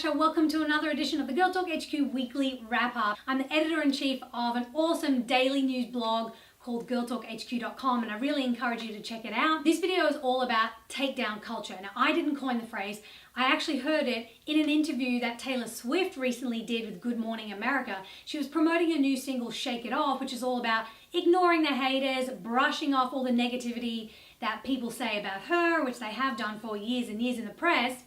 Natasha. Welcome to another edition of the Girl Talk HQ Weekly Wrap-Up. I'm the editor-in-chief of an awesome daily news blog called girltalkhq.com, and I really encourage you to check it out. This video is all about takedown culture. Now, I didn't coin the phrase. I actually heard it in an interview that Taylor Swift recently did with Good Morning America. She was promoting a new single, Shake It Off, which is all about ignoring the haters, brushing off all the negativity that people say about her, which they have done for years and years in the press.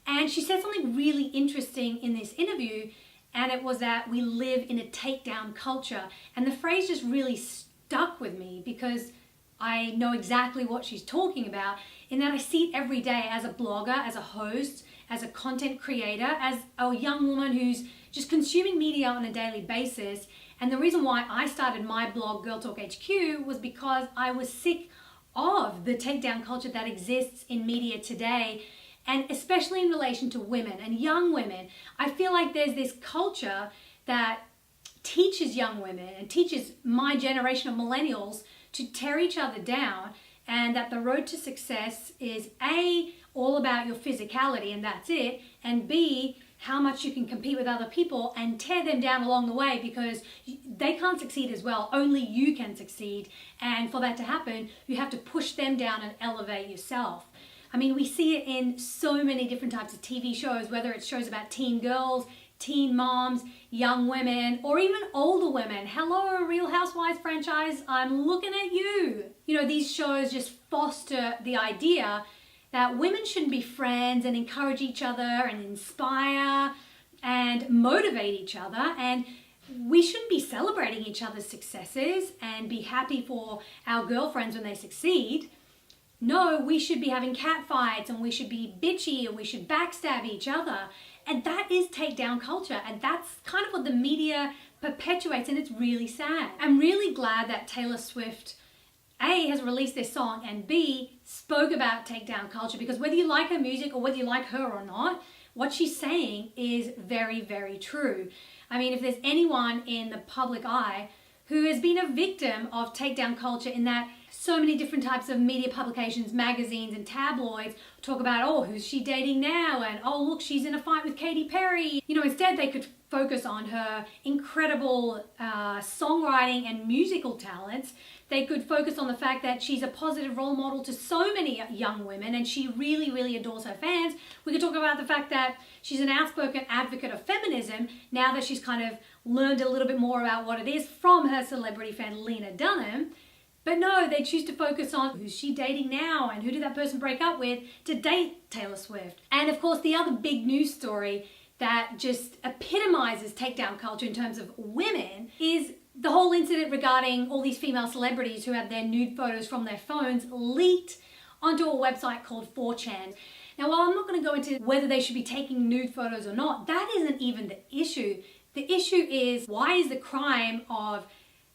And she said something really interesting in this interview, and it was that we live in a takedown culture. And the phrase just really stuck with me because I know exactly what she's talking about, in that I see it every day as a blogger, as a host, as a content creator, as a young woman who's just consuming media on a daily basis. And the reason why I started my blog, Girl Talk HQ, was because I was sick of the takedown culture that exists in media today. And especially in relation to women and young women, I feel like there's this culture that teaches young women and teaches my generation of millennials to tear each other down, and that the road to success is A, all about your physicality and that's it, and B, how much you can compete with other people and tear them down along the way because they can't succeed as well. Only you can succeed. And for that to happen, you have to push them down and elevate yourself. I mean, we see it in so many different types of TV shows, whether it's shows about teen girls, teen moms, young women, or even older women. Hello, Real Housewives franchise, I'm looking at you. You know, these shows just foster the idea that women shouldn't be friends and encourage each other and inspire and motivate each other, and we shouldn't be celebrating each other's successes and be happy for our girlfriends when they succeed. No, we should be having catfights and we should be bitchy and we should backstab each other. And that is takedown culture, and that's kind of what the media perpetuates, and it's really sad. I'm really glad that Taylor Swift, A, has released this song, and B, spoke about takedown culture, because whether you like her music or whether you like her or not, what she's saying is very, very true. I mean, if there's anyone in the public eye who has been a victim of takedown culture, in that so many different types of media publications, magazines and tabloids talk about, oh, who's she dating now? And oh, look, she's in a fight with Katy Perry. You know, instead they could focus on her incredible songwriting and musical talents. They could focus on the fact that she's a positive role model to so many young women, and she really, really adores her fans. We could talk about the fact that she's an outspoken advocate of feminism now that she's kind of learned a little bit more about what it is from her celebrity fan, Lena Dunham. But no, they choose to focus on who's she dating now and who did that person break up with to date Taylor Swift. And of course, the other big news story that just epitomizes takedown culture in terms of women is the whole incident regarding all these female celebrities who have their nude photos from their phones leaked onto a website called 4chan. Now, while I'm not going to go into whether they should be taking nude photos or not, that isn't even the issue. The issue is, why is the crime of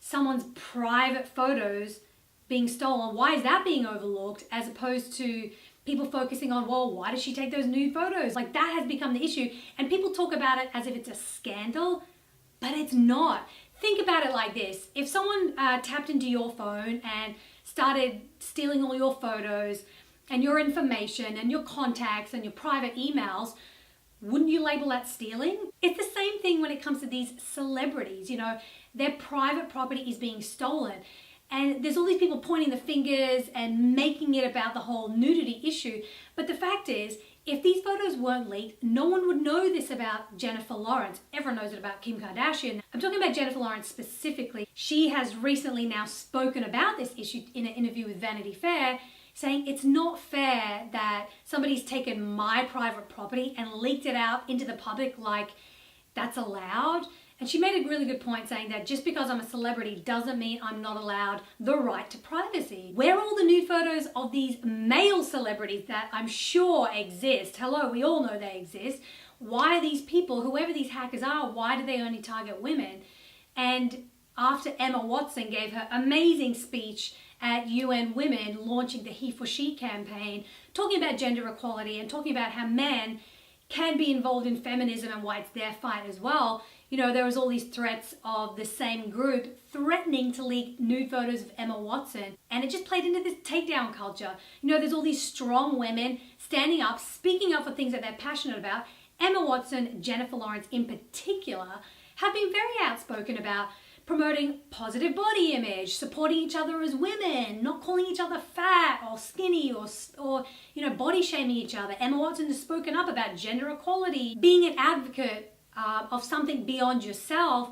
someone's private photos being stolen, why is that being overlooked, as opposed to people focusing on, well, why does she take those nude photos? Like, that has become the issue, and people talk about it as if it's a scandal, but it's not. Think about it like this. If someone tapped into your phone and started stealing all your photos and your information and your contacts and your private emails, wouldn't you label that stealing? It's the same thing when it comes to these celebrities. You know, their private property is being stolen. And there's all these people pointing the fingers and making it about the whole nudity issue. But the fact is, if these photos weren't leaked, no one would know this about Jennifer Lawrence. Everyone knows it about Kim Kardashian. I'm talking about Jennifer Lawrence specifically. She has recently now spoken about this issue in an interview with Vanity Fair, saying it's not fair that somebody's taken my private property and leaked it out into the public like that's allowed. And she made a really good point, saying that just because I'm a celebrity doesn't mean I'm not allowed the right to privacy. Where are all the nude photos of these male celebrities that I'm sure exist? Hello, we all know they exist. Why are these people, whoever these hackers are, why do they only target women? And after Emma Watson gave her amazing speech at UN Women launching the He for She campaign, talking about gender equality and talking about how men can be involved in feminism and why it's their fight as well, you know, there was all these threats of the same group threatening to leak nude photos of Emma Watson. And it just played into this takedown culture. You know, there's all these strong women standing up, speaking up for things that they're passionate about, Emma Watson, Jennifer Lawrence in particular, have been very outspoken about promoting positive body image, supporting each other as women, not calling each other fat or skinny or body shaming each other. Emma Watson has spoken up about gender equality, being an advocate of something beyond yourself.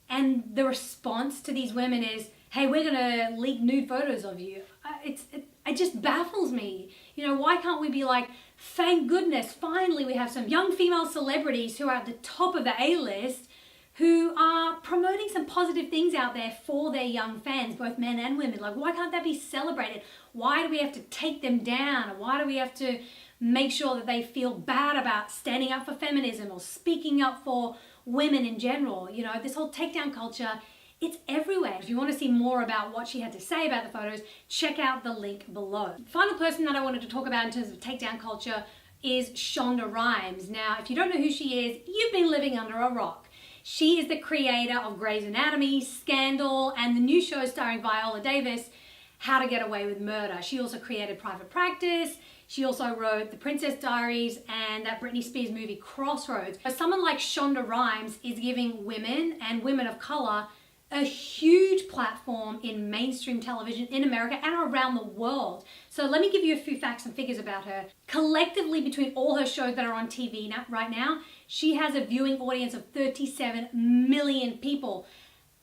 And the response to these women is, hey, we're gonna leak nude photos of you. It just baffles me. Why can't we be like, thank goodness, finally we have some young female celebrities who are at the top of the A-list who are promoting some positive things out there for their young fans, both men and women. Like, why can't that be celebrated? Why do we have to take them down? Why do we have to make sure that they feel bad about standing up for feminism or speaking up for women in general? This whole takedown culture, it's everywhere. If you want to see more about what she had to say about the photos, check out the link below. Final person that I wanted to talk about in terms of takedown culture is Shonda Rhimes. Now, if you don't know who she is, you've been living under a rock. She is the creator of Grey's Anatomy, Scandal, and the new show starring Viola Davis, How to Get Away with Murder. She also created Private Practice. She also wrote The Princess Diaries and that Britney Spears movie Crossroads. But someone like Shonda Rhimes is giving women and women of color a huge platform in mainstream television in America and around the world. So let me give you a few facts and figures about her. Collectively, between all her shows that are on TV right now, she has a viewing audience of 37 million people.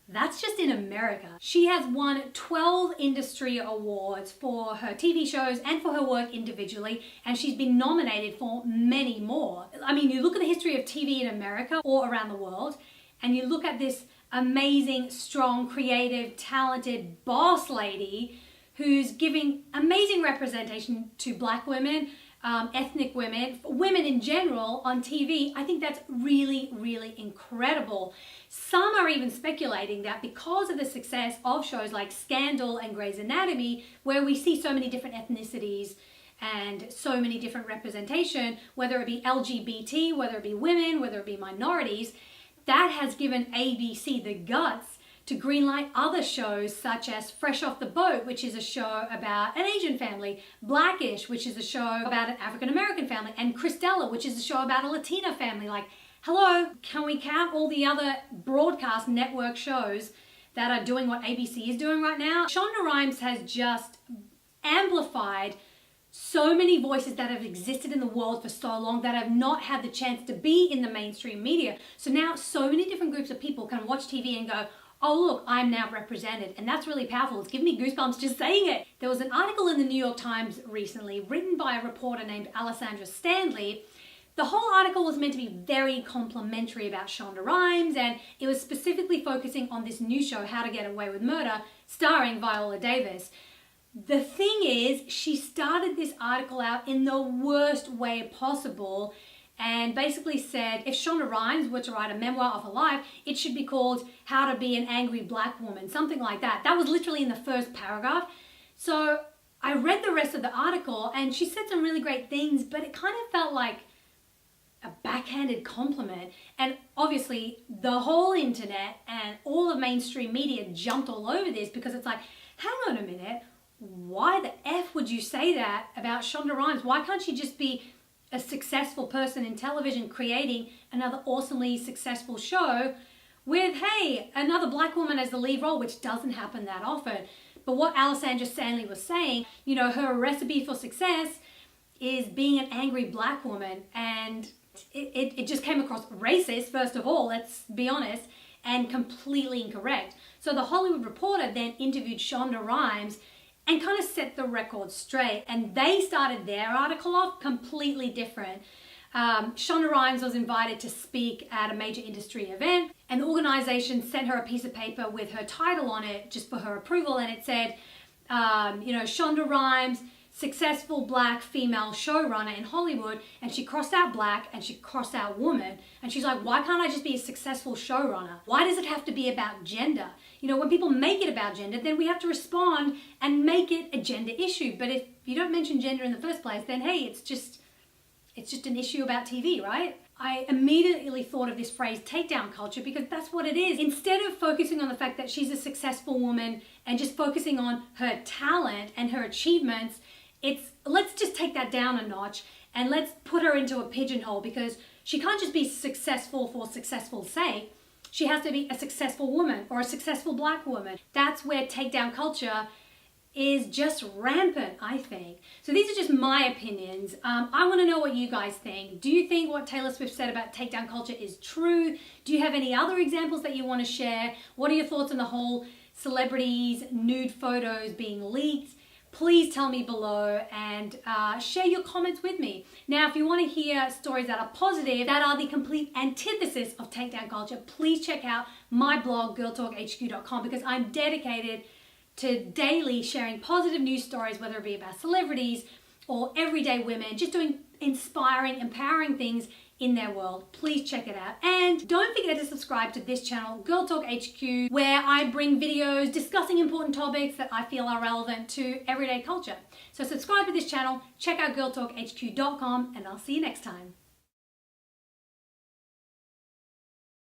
That's just in America. She has won 12 industry awards for her TV shows and for her work individually, and she's been nominated for many more. I mean, you look at the history of TV in America or around the world, and you look at this amazing, strong, creative, talented boss lady who's giving amazing representation to Black women, ethnic women, women in general on TV. I think that's really, really incredible. Some are even speculating that because of the success of shows like Scandal and Grey's Anatomy, where we see so many different ethnicities and so many different representation, whether it be LGBT, whether it be women, whether it be minorities, that has given ABC the guts to greenlight other shows such as Fresh Off the Boat, which is a show about an Asian family, Blackish, which is a show about an African-American family, and Christella, which is a show about a Latina family. Like, hello, can we count all the other broadcast network shows that are doing what ABC is doing right now? Shonda Rhimes has just amplified so many voices that have existed in the world for so long that have not had the chance to be in the mainstream media. So now so many different groups of people can watch TV and go, oh look, I'm now represented. And that's really powerful. It's giving me goosebumps just saying it. There was an article in the New York Times recently written by a reporter named Alessandra Stanley. The whole article was meant to be very complimentary about Shonda Rhimes, and it was specifically focusing on this new show, How to Get Away with Murder, starring Viola Davis. The thing is, she started this article out in the worst way possible and basically said if Shonda Rhimes were to write a memoir of her life, it should be called How to Be an Angry Black Woman, something like that. That was literally in the first paragraph. So I read the rest of the article and she said some really great things, but it kind of felt like a backhanded compliment. And obviously the whole internet and all of mainstream media jumped all over this because it's like, hang on a minute, why the F would you say that about Shonda Rhimes? Why can't she just be a successful person in television creating another awesomely successful show with, hey, another Black woman as the lead role, which doesn't happen that often. But what Alessandra Stanley was saying, her recipe for success is being an angry Black woman, and it just came across racist, first of all, let's be honest, and completely incorrect. So the Hollywood Reporter then interviewed Shonda Rhimes and kind of set the record straight. And they started their article off completely different. Shonda Rhimes was invited to speak at a major industry event, and the organization sent her a piece of paper with her title on it just for her approval, and it said, Shonda Rhimes, successful Black female showrunner in Hollywood, and she crossed out Black and she crossed out woman, and she's like, why can't I just be a successful showrunner? Why does it have to be about gender? When people make it about gender, then we have to respond and make it a gender issue. But if you don't mention gender in the first place, then hey, it's just an issue about TV, right? I immediately thought of this phrase takedown culture because that's what it is. Instead of focusing on the fact that she's a successful woman and just focusing on her talent and her achievements, let's just take that down a notch and let's put her into a pigeonhole because She can't just be successful for successful's sake. She has to be a successful woman or a successful black woman. That's where takedown culture is just rampant, I think. So these are just my opinions. I want to know what you guys think. Do you think what Taylor Swift said about takedown culture is true? Do you have any other examples that you want to share? What are your thoughts on the whole celebrities' nude photos being leaked? Please tell me below and share your comments with me. Now, if you want to hear stories that are positive, that are the complete antithesis of takedown culture, please check out my blog, girltalkhq.com, because I'm dedicated to daily sharing positive news stories, whether it be about celebrities or everyday women, just doing inspiring, empowering things in their world. Please check it out. And don't forget to subscribe to this channel, Girl Talk HQ, where I bring videos discussing important topics that I feel are relevant to everyday culture. So subscribe to this channel, check out girltalkhq.com, and I'll see you next time.